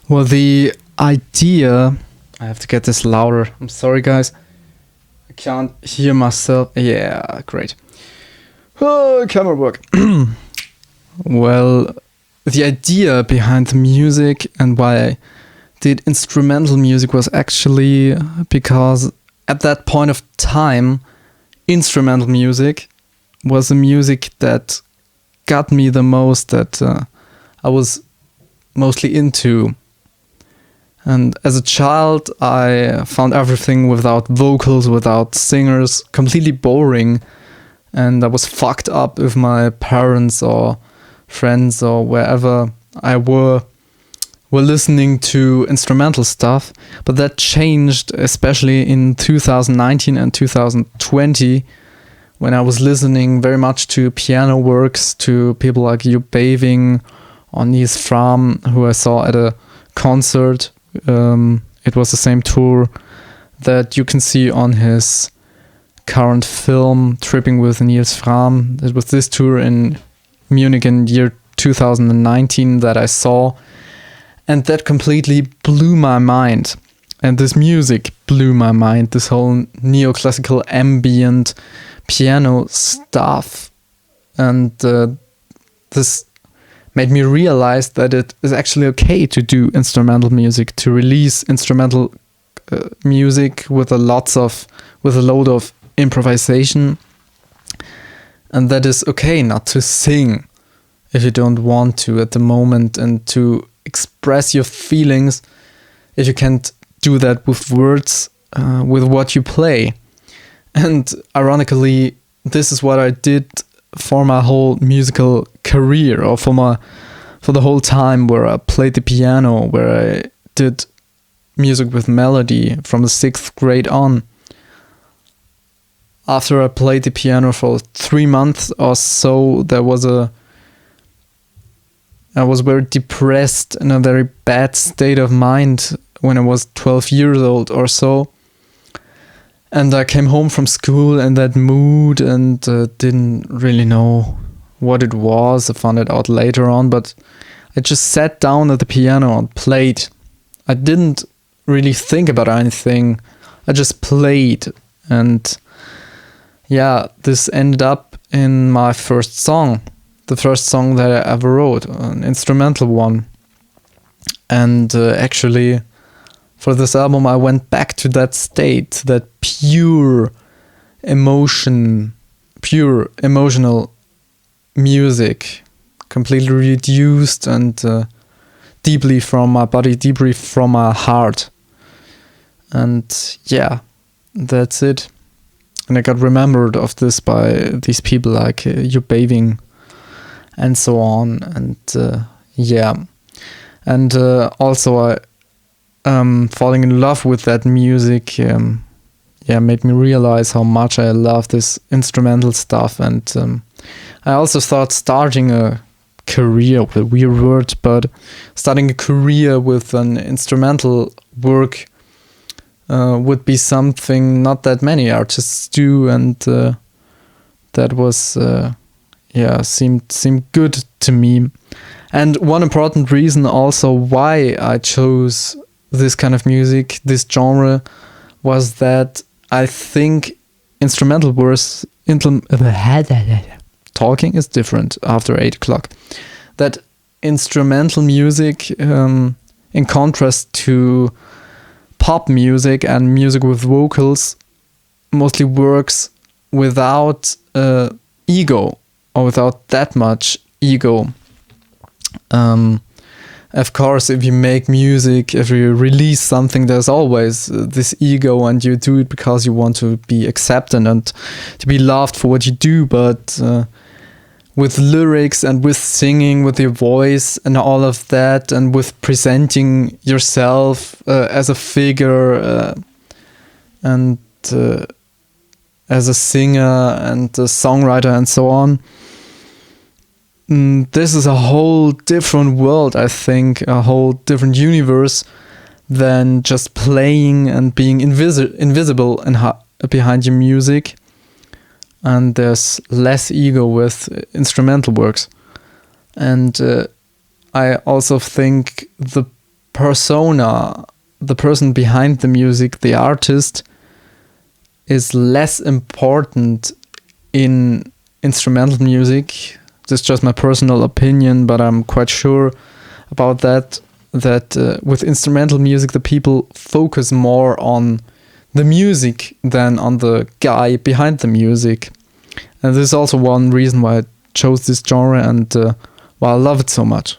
Well, the idea. I have to get this louder. I'm sorry, guys. I can't hear myself. Yeah, great. Oh, camera work. Well, the idea behind the music and why I did instrumental music was actually because at that point of time, instrumental music was the music that got me the most, that I was mostly into. And as a child, I found everything without vocals, without singers, completely boring. And I was fucked up if my parents or friends or wherever I were listening to instrumental stuff. But that changed, especially in 2019 and 2020, when I was listening very much to piano works, to people like Joep Beving or Niels Frahm, who I saw at a concert. It was the same tour that you can see on his current film, Tripping with Niels Frahm. It was this tour in Munich in year 2019 that I saw, and that completely blew my mind. And this music blew my mind, this whole neoclassical ambient piano stuff. And this made me realize that it is actually okay to do instrumental music, to release instrumental music with a load of improvisation, and that is okay not to sing if you don't want to at the moment, and to express your feelings if you can't do that with words, with what you play. And ironically, this is what I did for my whole musical career, or for the whole time where I played the piano, where I did music with melody from the 6th grade on. After I played the piano for 3 months or so, I was very depressed, in a very bad state of mind when I was 12 years old or so. And I came home from school in that mood and didn't really know what it was. I found it out later on, but I just sat down at the piano and played. I didn't really think about anything. I just played. And yeah, this ended up in my first song. The first song that I ever wrote, an instrumental one. And actually, for this album, I went back to that state, that pure emotional music, completely reduced and deeply from my body, deeply from my heart. And yeah, that's it. And I got remembered of this by these people like Joep Beving and so on. And yeah. And also I falling in love with that music made me realize how much I love this instrumental stuff. And I also thought starting a career, with a weird word, but starting a career with an instrumental work would be something not that many artists do, and that was seemed good to me. And one important reason also why I chose this kind of music, this genre, was that I think instrumental works talking is different after 8 o'clock. That instrumental music, in contrast to pop music and music with vocals, mostly works without ego, or without that much ego. Of course, if you make music, if you release something, there's always this ego, and you do it because you want to be accepted and to be loved for what you do. But with lyrics and with singing, with your voice and all of that, and with presenting yourself as a figure and as a singer and a songwriter and so on, this is a whole different world, I think, a whole different universe than just playing and being invisible behind your music. And there's less ego with instrumental works. And I also think the persona, the person behind the music, the artist, is less important in instrumental music. This is just my personal opinion, but I'm quite sure about that with instrumental music, the people focus more on the music than on the guy behind the music. And this is also one reason why I chose this genre and why I love it so much.